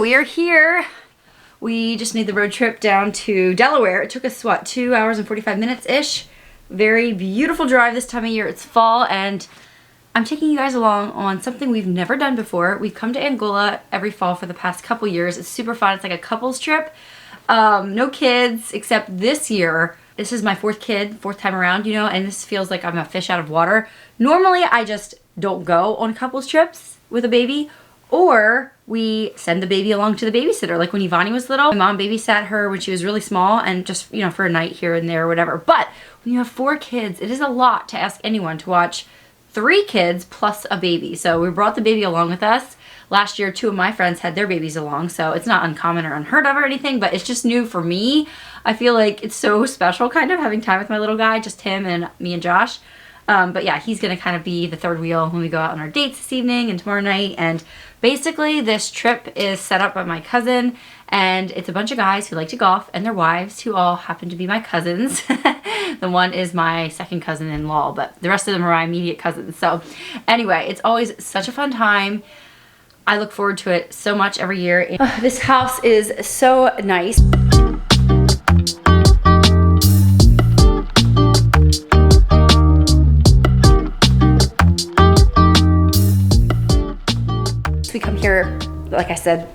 we are here. We just made the road trip down to Delaware. It took us, what, 2 hours and 45 minutes-ish. Very beautiful drive this time of year. It's fall, and I'm taking you guys along on something we've never done before. We've come to Angola every fall for the past couple years. It's super fun. It's like a couples trip. No kids, except this year. This is my fourth time around, you know, and this feels like I'm a fish out of water. Normally, I just don't go on couples trips with a baby, or we send the baby along to the babysitter. Like when Evonnie was little, my mom babysat her when she was really small and just, you know, for a night here and there or whatever. But when you have 4 kids, it is a lot to ask anyone to watch 3 kids plus a baby. So we brought the baby along with us. Last year, 2 of my friends had their babies along, so it's not uncommon or unheard of or anything, but it's just new for me. I feel like it's so special kind of having time with my little guy, just him and me and Josh. But yeah, he's gonna kind of be the third wheel when we go out on our dates this evening and tomorrow night. And basically this trip is set up by my cousin, and it's a bunch of guys who like to golf and their wives who all happen to be my cousins. The one is my second cousin-in-law, but the rest of them are my immediate cousins. So anyway, it's always such a fun time. I look forward to it so much every year. This house is so nice. We come here, like I said,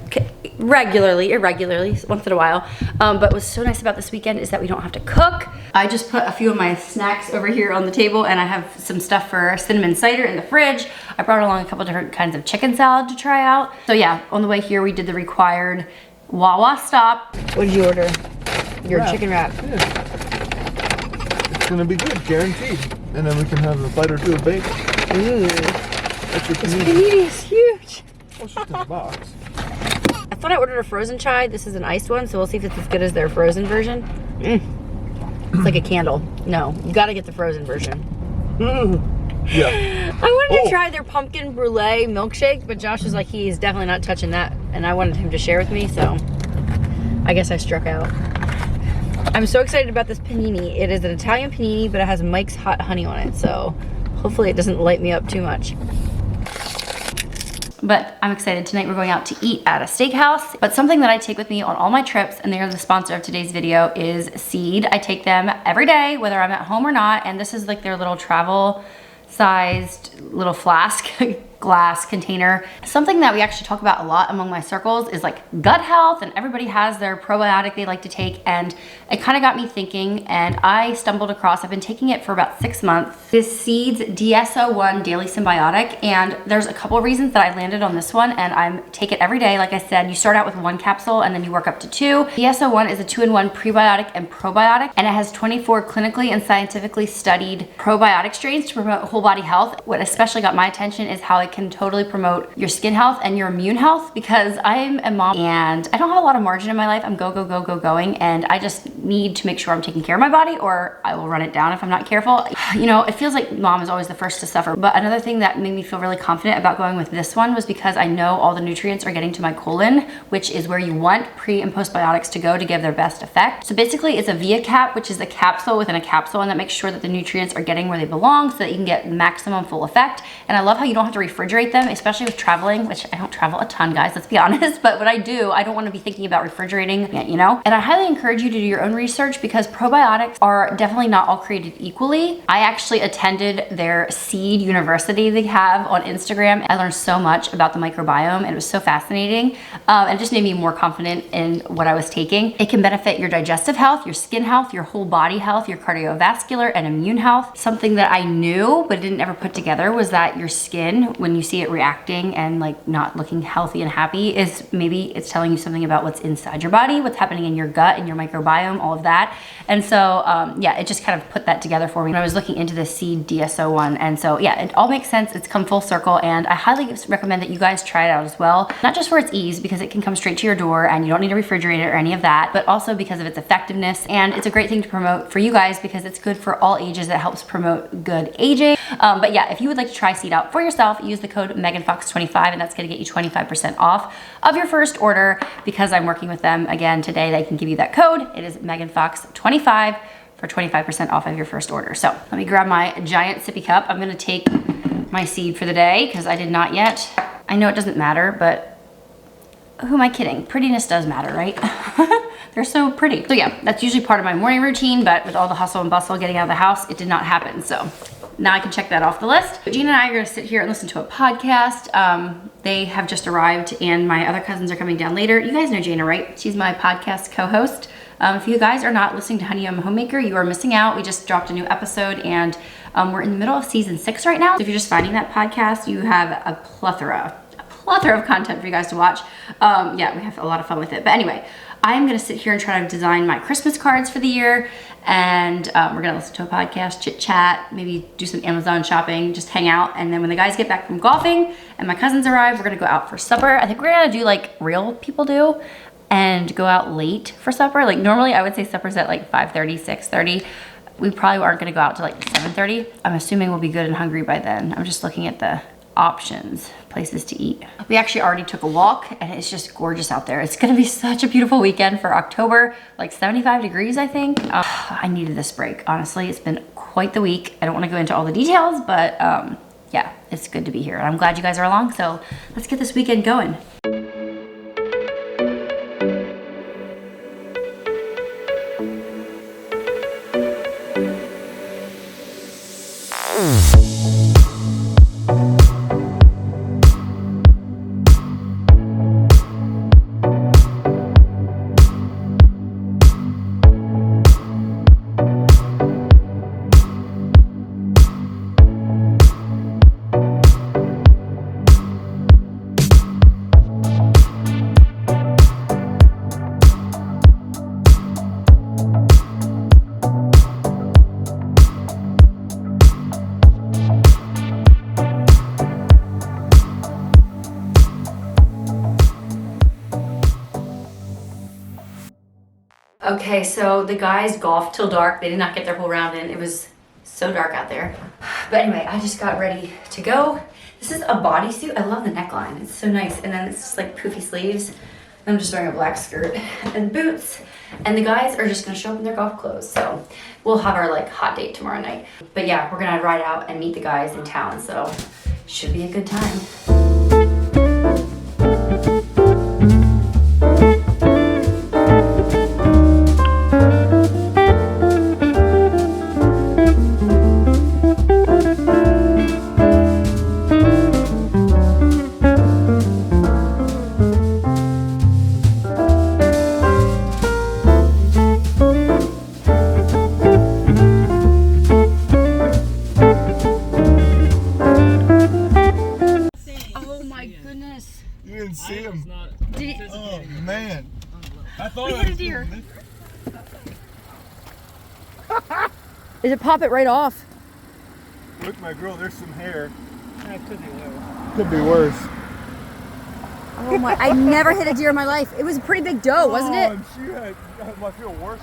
irregularly, once in a while. But what's so nice about this weekend is that we don't have to cook. I just put a few of my snacks over here on the table, and I have some stuff for cinnamon cider in the fridge. I brought along a couple different kinds of chicken salad to try out. So yeah, on the way here, we did the required Wawa stop. What did you order? Your chicken wrap. Yeah. It's gonna be good, guaranteed. And then we can have a bite or two of bacon. Ooh. That's your this panini is huge. Oh, it's just in a box. I thought I ordered a frozen chai. This is an iced one, so we'll see if it's as good as their frozen version. It's like a candle. No, you gotta get the frozen version. Yeah. I wanted to try their pumpkin brulee milkshake, but Josh was like, he's definitely not touching that, and I wanted him to share with me, so I guess I struck out. I'm so excited about this panini. It is an Italian panini, but it has Mike's Hot Honey on it, so hopefully it doesn't light me up too much. But I'm excited. Tonight we're going out to eat at a steakhouse. But something that I take with me on all my trips, and they are the sponsor of today's video, is Seed. I take them every day, whether I'm at home or not, and this is like their little travel sized little flask glass container. Something that we actually talk about a lot among my circles is like gut health, and everybody has their probiotic they like to take, and it kind of got me thinking, and I stumbled across, I've been taking it for about 6 months, this Seeds DSO1 Daily Symbiotic, and there's a couple of reasons that I landed on this one, and I take it every day. Like I said, you start out with 1 capsule and then you work up to 2. DSO1 is a 2-in-1 prebiotic and probiotic, and it has 24 clinically and scientifically studied probiotic strains to promote whole body health. What especially got my attention is how it can totally promote your skin health and your immune health, because I'm a mom and I don't have a lot of margin in my life. I'm going, and I just need to make sure I'm taking care of my body, or I will run it down if I'm not careful. You know, it feels like mom is always the first to suffer. But another thing that made me feel really confident about going with this one was because I know all the nutrients are getting to my colon, which is where you want pre and postbiotics to go to give their best effect. So basically it's a via cap, which is a capsule within a capsule, and that makes sure that the nutrients are getting where they belong so that you can get maximum full effect. And I love how you don't have to refrigerate them, especially with traveling, which I don't travel a ton, guys, let's be honest, but when I do, I don't want to be thinking about refrigerating, you know? And I highly encourage you to do your own research, because probiotics are definitely not all created equally. I actually attended their Seed University they have on Instagram. I learned so much about the microbiome, and it was so fascinating. It just made me more confident in what I was taking. It can benefit your digestive health, your skin health, your whole body health, your cardiovascular and immune health. Something that I knew but didn't ever put together was that your skin, when you see it reacting and like not looking healthy and happy, is maybe it's telling you something about what's inside your body, what's happening in your gut and your microbiome, all of that. And so yeah, it just kind of put that together for me when I was looking into the Seed DSO1. And so yeah, it all makes sense. It's come full circle, and I highly recommend that you guys try it out as well. Not just for its ease, because it can come straight to your door and you don't need to refrigerate it or any of that, but also because of its effectiveness. And it's a great thing to promote for you guys because it's good for all ages. It helps promote good aging. But yeah, if you would like to try Seed out for yourself, use the code meganfox25, and that's gonna get you 25% off of your first order. Because I'm working with them again today, they can give you that code. It is meganfox25 for 25% off of your first order. So let me grab my giant sippy cup. I'm gonna take my Seed for the day because I did not yet. I know it doesn't matter, but who am I kidding? Prettiness does matter, right? They're so pretty. So yeah, that's usually part of my morning routine, but with all the hustle and bustle getting out of the house, it did not happen. So now I can check that off the list. Gina and I are gonna sit here and listen to a podcast. They have just arrived and my other cousins are coming down later. You guys know Gina, right? She's my podcast co-host. If you guys are not listening to Honey, I'm a Homemaker, you are missing out. We just dropped a new episode and we're in the middle of season 6 right now. So if you're just finding that podcast, you have a plethora of content for you guys to watch. Yeah, we have a lot of fun with it. But anyway, I'm gonna sit here and try to design my Christmas cards for the year. And we're gonna listen to a podcast, chit chat, maybe do some Amazon shopping, just hang out. And then when the guys get back from golfing and my cousins arrive, we're gonna go out for supper. I think we're gonna do like real people do and go out late for supper. Like normally I would say supper's at like 5:30, 6:30. We probably aren't gonna go out to like 7:30. I'm assuming we'll be good and hungry by then. I'm just looking at the options, places to eat. We actually already took a walk and it's just gorgeous out there. It's gonna be such a beautiful weekend for October, like 75 degrees, I think. I needed this break, honestly. It's been quite the week. I don't wanna go into all the details, but yeah, it's good to be here. And I'm glad you guys are along, so let's get this weekend going. Okay, so the guys golfed till dark. They did not get their whole round in. It was so dark out there. But anyway, I just got ready to go. This is a bodysuit. I love the neckline. It's so nice. And then it's just like poofy sleeves. I'm just wearing a black skirt and boots. And the guys are just gonna show up in their golf clothes. So we'll have our like hot date tomorrow night. But yeah, we're gonna ride out and meet the guys in town. So should be a good time. See him. Oh man. I thought we hit a deer. Did it pop it right off? Look, my girl, there's some hair. That could be worse. Could be worse. Oh my, I never hit a deer in my life. It was a pretty big doe, wasn't it? I feel worse.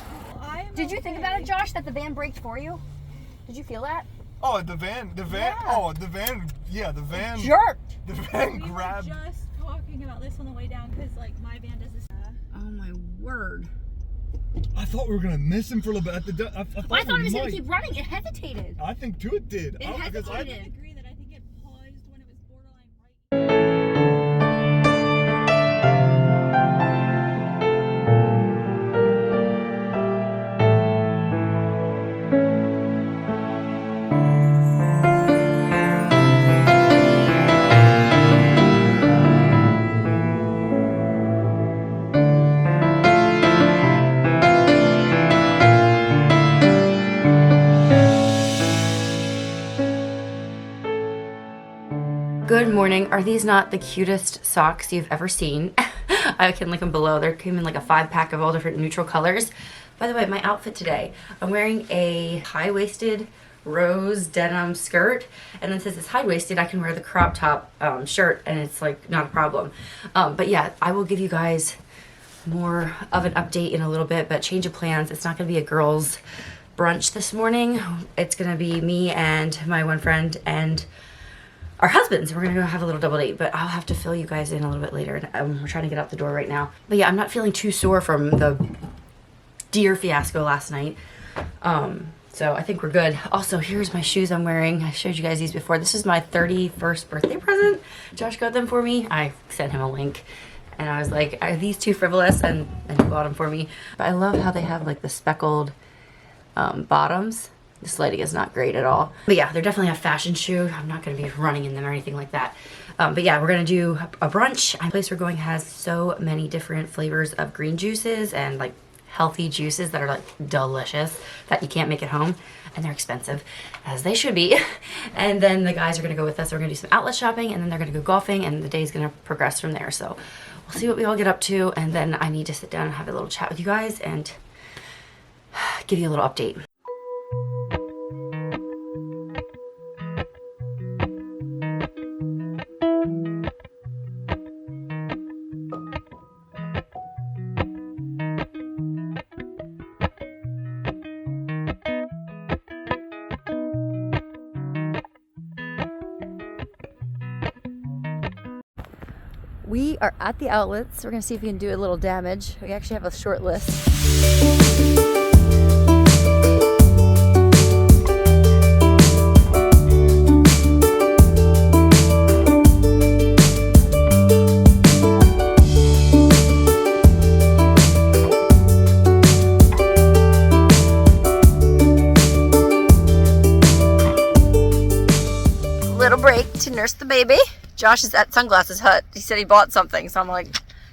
Did you think about it, Josh, that the van braked for you? Did you feel that? Oh, the van, yeah. Oh, the van, yeah, the van. Jerked. The van grabbed. We were just talking about this on the way down because like my van does this. Oh my word. I thought we were gonna miss him for a little bit. I thought it was gonna keep running. It hesitated. I think too it did. It hesitated. I agree that I think it paused when it was borderline right. Good morning. Are these not the cutest socks you've ever seen? I can link them below. They came in like a 5-pack of all different neutral colors. By the way, my outfit today, I'm wearing a high-waisted rose denim skirt, and then since it's high-waisted, I can wear the crop top shirt, and it's like not a problem. But yeah, I will give you guys more of an update in a little bit, but change of plans. It's not gonna be a girls brunch this morning. It's gonna be me and my one friend and our husbands. We're gonna go have a little double date, but I'll have to fill you guys in a little bit later. We're trying to get out the door right now. But yeah, I'm not feeling too sore from the deer fiasco last night. So I think we're good. Also, here's my shoes I'm wearing. I showed you guys these before. This is my 31st birthday present. Josh got them for me. I sent him a link. And I was like, are these too frivolous? And he bought them for me. But I love how they have like the speckled bottoms. This lighting is not great at all. But yeah, they're definitely a fashion shoe. I'm not gonna be running in them or anything like that. But yeah, we're gonna do a brunch. The place we're going has so many different flavors of green juices and like healthy juices that are like delicious that you can't make at home. And they're expensive, as they should be. And then the guys are gonna go with us. We're gonna do some outlet shopping, and then they're gonna go golfing, and the day's gonna progress from there. So we'll see what we all get up to, and then I need to sit down and have a little chat with you guys and give you a little update. We are at the outlets. We're gonna see if we can do a little damage. We actually have a short list. Little break to nurse the baby. Josh is at Sunglasses Hut. He said he bought something, so I'm like,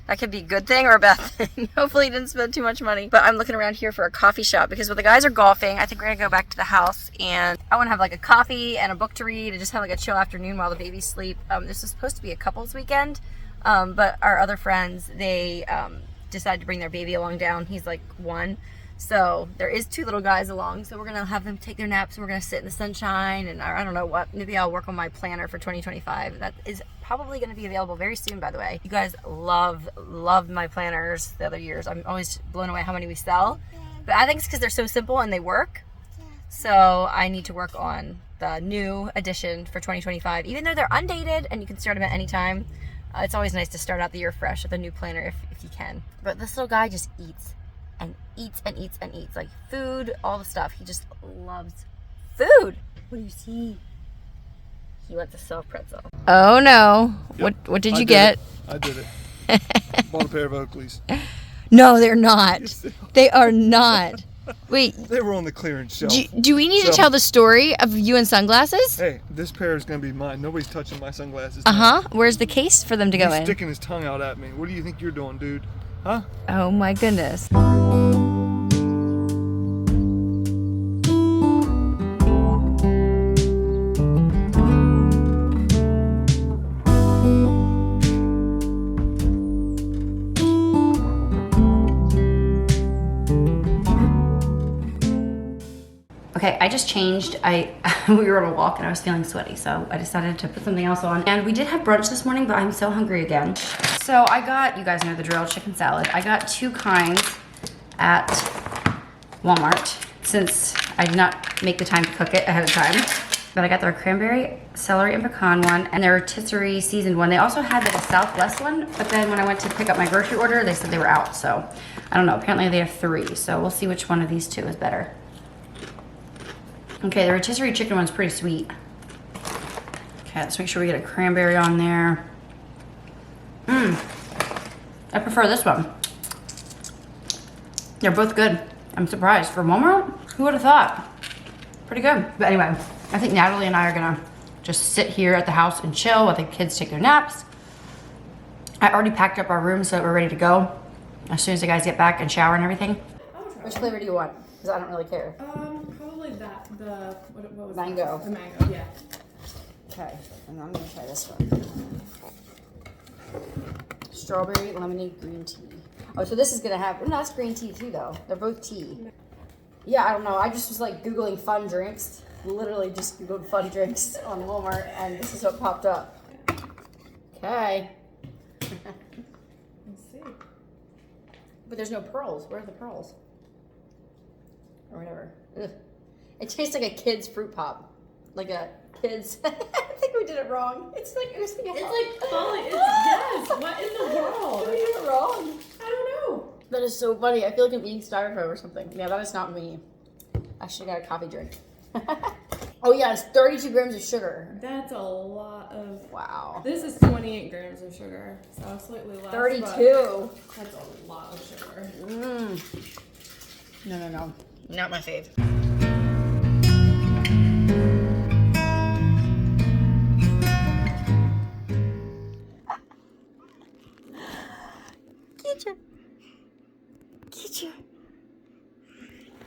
that could be a good thing or a bad thing. Hopefully he didn't spend too much money. But I'm looking around here for a coffee shop because while the guys are golfing, I think we're gonna go back to the house and I wanna have like a coffee and a book to read and just have like a chill afternoon while the babies sleep. This is supposed to be a couples weekend, but our other friends, they decided to bring their baby along down. He's like 1. So there is 2 little guys along, so we're gonna have them take their naps and we're gonna sit in the sunshine and I don't know what, maybe I'll work on my planner for 2025. That is probably gonna be available very soon, by the way. You guys loved my planners the other years. I'm always blown away how many we sell, but I think it's because they're so simple and they work. So I need to work on the new edition for 2025, even though they're undated and you can start them at any time. It's always nice to start out the year fresh with a new planner if you can. But this little guy just eats and eats and eats and eats, like food, all the stuff. He just loves food. What do you see? He wants a soft pretzel. Oh no. Yep, What did you get? I did it. Bought a pair of Oakleys. No, they're not. Yes, they are not. Wait. They were on the clearance shelf. Do we need to tell the story of you and sunglasses? Hey, this pair is going to be mine. Nobody's touching my sunglasses. Uh-huh. Where's the case for them to go He's in? sticking his tongue out at me. What do you think you're doing, dude? Huh? Oh my goodness. Okay, I just changed. We were on a walk and I was feeling sweaty, so I decided to put something else on. And we did have brunch this morning, but I'm so hungry again. So I got, you guys know the drill, chicken salad. I got 2 kinds at Walmart since I did not make the time to cook it ahead of time. But I got their cranberry, celery, and pecan one, and their rotisserie seasoned one. They also had like a Southwest one, but then when I went to pick up my grocery order, they said they were out. So I don't know, apparently they have 3. So we'll see which one of these 2 is better. Okay, the rotisserie chicken one's pretty sweet. Okay, let's make sure we get a cranberry on there. I prefer this one. They're both good. I'm surprised. For Walmart, who would have thought? Pretty good. But anyway, I think Natalie and I are gonna just sit here at the house and chill while the kids take their naps. I already packed up our room so that we're ready to go as soon as the guys get back and shower and everything. Which flavor do you want? Because I don't really care. Probably that. What was Mango. That? The mango, yeah. Okay, and I'm gonna try this one. Strawberry lemonade green tea. Oh, so this is gonna have, no, that's green tea too though. They're both tea. Yeah, I don't know. I just was like Googling fun drinks. Literally just Googled fun drinks on Walmart and this is what popped up. Okay. Let's see. But there's no pearls. Where are the pearls? Or whatever. Ugh. It tastes like a kid's fruit pop. Like a kid's. I think we did it wrong. It's like oozing out. It's like falling. Yes. What in the world? We did it wrong. I don't know. That is so funny. I feel like I'm eating styrofoam or something. Yeah, that is not me. I should have got a coffee drink. Oh yeah, it's 32 grams of sugar. That's a lot of. Wow. This is 28 grams of sugar, so slightly less. 32. But that's a lot of sugar. No. Not my fave.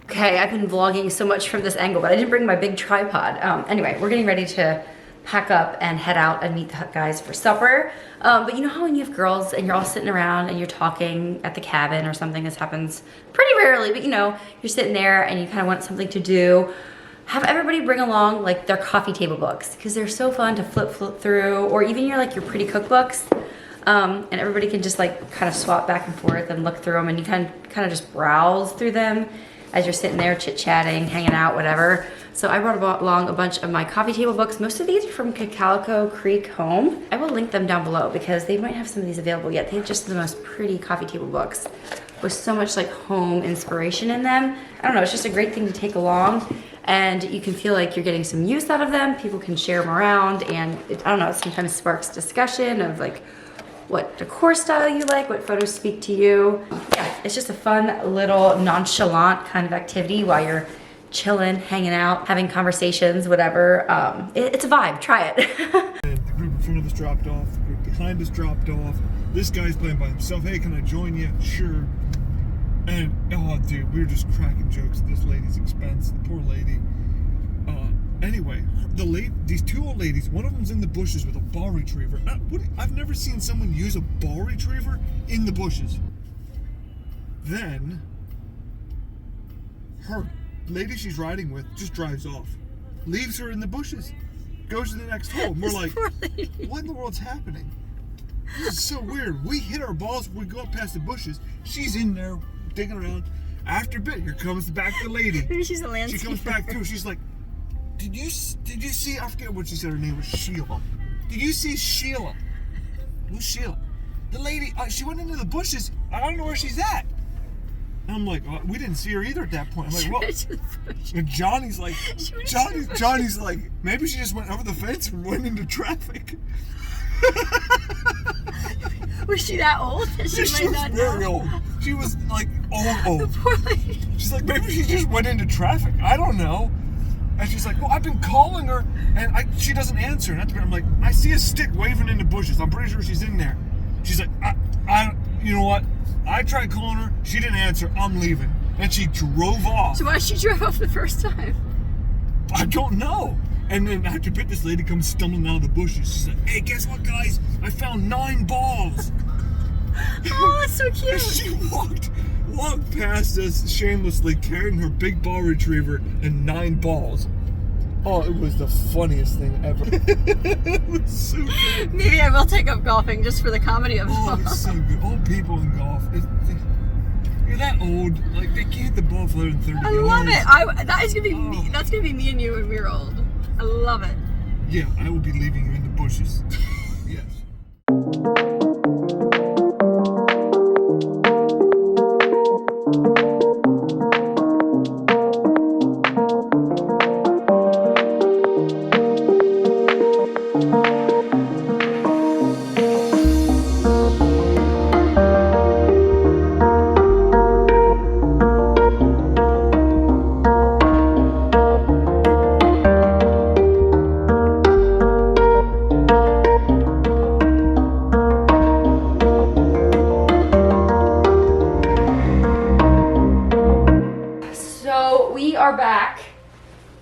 Okay, I've been vlogging so much from this angle, but I didn't bring my big tripod. Anyway, we're getting ready to pack up and head out and meet the guys for supper. But you know how when you have girls and you're all sitting around and you're talking at the cabin or something, this happens pretty rarely, but you know, you're sitting there and you kind of want something to do. Have everybody bring along like their coffee table books because they're so fun to flip through, or even your pretty cookbooks. And everybody can just like kind of swap back and forth and look through them, and you kind of just browse through them as you're sitting there chit-chatting, hanging out, whatever. So I brought along a bunch of my coffee table books. Most of these are from Calico Creek Home. I will link them down below because they might have some of these available yet. They have just the most pretty coffee table books with so much like home inspiration in them. I don't know, it's just a great thing to take along, and you can feel like you're getting some use out of them. People can share them around, and I don't know, it sometimes sparks discussion of like what decor style you like, what photos speak to you. Yeah, it's just a fun little nonchalant kind of activity while you're chilling, hanging out, having conversations, whatever. It's a vibe, try it. And the group in front of us dropped off, the group behind us dropped off. This guy's playing by himself. Hey, can I join you? Sure. And, oh dude, we were just cracking jokes at this lady's expense, the poor lady. Anyway, these two old ladies, one of them's in the bushes with a ball retriever. I've never seen someone use a ball retriever in the bushes. Then, her lady she's riding with just drives off. Leaves her in the bushes. Goes to the next home. We're like, what in the world's happening? This is so weird. We hit our balls, we go up past the bushes. She's in there, digging around. After a bit, here comes back the lady. Maybe she's a landscaper. She comes back through, she's like, Did you see, I forget what she said her name was, Sheila. Did you see Sheila? Who's Sheila? The lady, she went into the bushes. I don't know where she's at. And I'm like, we didn't see her either at that point. I'm like, what? And Johnny's like, Johnny's like, maybe she just went over the fence and went into traffic. Was she that old? She was very old. She was like old. The poor lady. She's like, maybe she just went into traffic. I don't know. And she's like, well, I've been calling her, and she doesn't answer. And I'm like, I see a stick waving in the bushes. I'm pretty sure she's in there. She's like, you know what? I tried calling her. She didn't answer. I'm leaving. And she drove off. So why did she drive off the first time? I don't know. And then after a bit, this lady comes stumbling out of the bushes. She's like, hey, guess what, guys? I found 9 balls. Oh, that's so cute. And she walked past us shamelessly carrying her big ball retriever and 9 balls. Oh, it was the funniest thing ever. It was so good. Maybe I will take up golfing just for the comedy of it. Oh, it's so good. Old people in golf. You're that old. Like, they can't hit the ball further than 30 yards. I love it. That is gonna be me. That's gonna be me and you when we're old. I love it. Yeah, I will be leaving you in the bushes. Yes.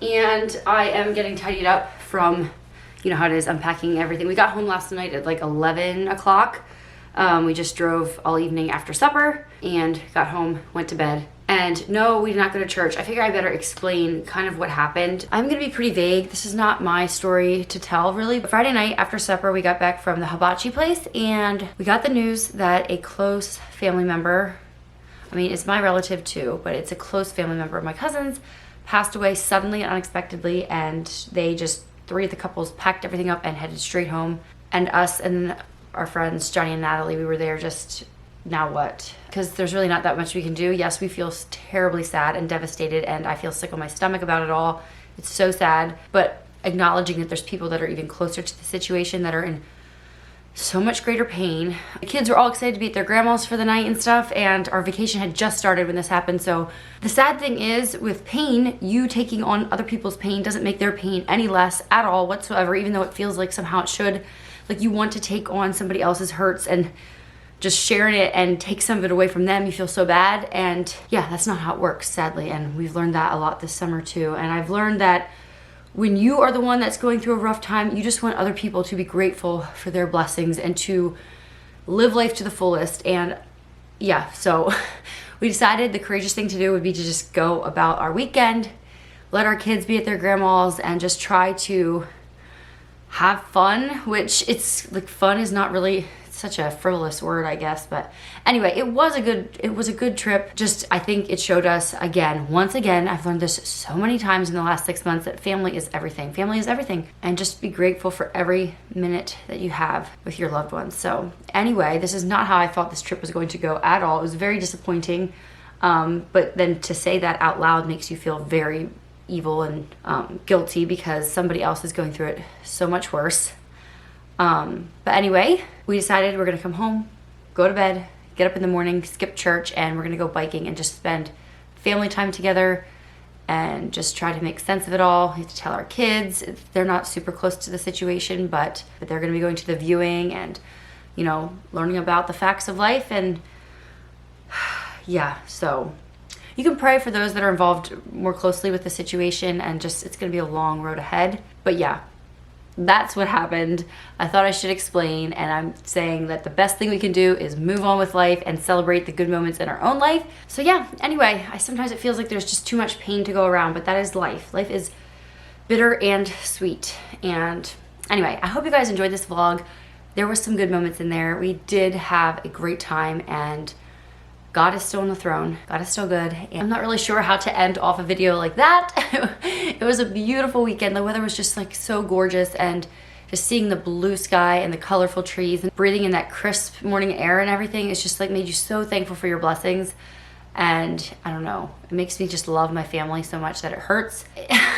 And I am getting tidied up from, you know how it is, unpacking everything. We got home last night at like 11 o'clock. We just drove all evening after supper and got home, went to bed. And no, we did not go to church. I figure I better explain kind of what happened. I'm gonna be pretty vague. This is not my story to tell, really. But Friday night after supper, we got back from the hibachi place and we got the news that a close family member, I mean, it's my relative too, but it's a close family member of my cousin's, passed away suddenly and unexpectedly, and they just, 3 of the couples packed everything up and headed straight home. And us and our friends, Johnny and Natalie, we were there just, now what? Because there's really not that much we can do. Yes, we feel terribly sad and devastated, and I feel sick on my stomach about it all. It's so sad, but acknowledging that there's people that are even closer to the situation that are in so much greater pain. The kids were all excited to be at their grandma's for the night and stuff, and our vacation had just started when this happened. So the sad thing is, with pain, you taking on other people's pain doesn't make their pain any less at all whatsoever, even though it feels like somehow it should. Like, you want to take on somebody else's hurts and just sharing it and take some of it away from them. You feel so bad, and yeah, that's not how it works, sadly. And we've learned that a lot this summer too. And I've learned that when you are the one that's going through a rough time, you just want other people to be grateful for their blessings and to live life to the fullest. And yeah, so we decided the courageous thing to do would be to just go about our weekend, let our kids be at their grandma's, and just try to have fun, which it's like, fun is not really such a frivolous word, I guess. But anyway, it was a good trip. Just, I think it showed us once again, I've learned this so many times in the last 6 months, that family is everything. Family is everything. And just be grateful for every minute that you have with your loved ones. So anyway, this is not how I thought this trip was going to go at all. It was very disappointing. But then to say that out loud makes you feel very evil and guilty, because somebody else is going through it so much worse. But anyway, we decided we're gonna come home, go to bed, get up in the morning, skip church, and we're gonna go biking and just spend family time together and just try to make sense of it all. We have to tell our kids. They're not super close to the situation, but they're gonna be going to the viewing and, you know, learning about the facts of life. And yeah, so you can pray for those that are involved more closely with the situation, and just, it's gonna be a long road ahead. But yeah, that's what happened. I thought I should explain, and I'm saying that the best thing we can do is move on with life and celebrate the good moments in our own life. So yeah, anyway, sometimes it feels like there's just too much pain to go around, but that is life. Life is bitter and sweet. And anyway, I hope you guys enjoyed this vlog. There were some good moments in there. We did have a great time, and God is still on the throne. God is still good. And I'm not really sure how to end off a video like that. It was a beautiful weekend. The weather was just like so gorgeous, and just seeing the blue sky and the colorful trees and breathing in that crisp morning air and everything, it's just like made you so thankful for your blessings. And I don't know, it makes me just love my family so much that it hurts.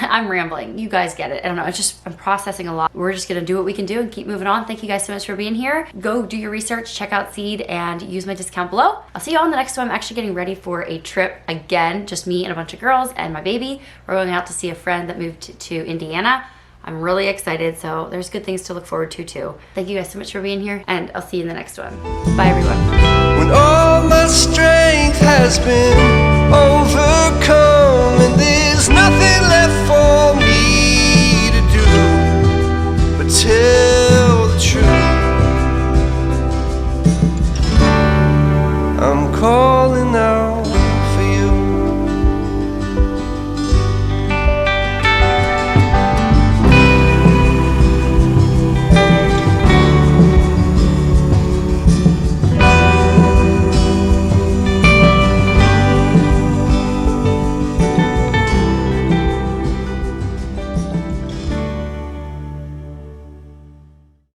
I'm rambling, you guys get it. I don't know, it's just, I'm processing a lot. We're just gonna do what we can do and keep moving on. Thank you guys so much for being here. Go do your research, check out Seed, and use my discount below. I'll see you all in the next one. I'm actually getting ready for a trip again, just me and a bunch of girls and my baby. We're going out to see a friend that moved to Indiana. I'm really excited, so there's good things to look forward to too. Thank you guys so much for being here, and I'll see you in the next one. Bye everyone. When all my strength has been overcome and there's nothing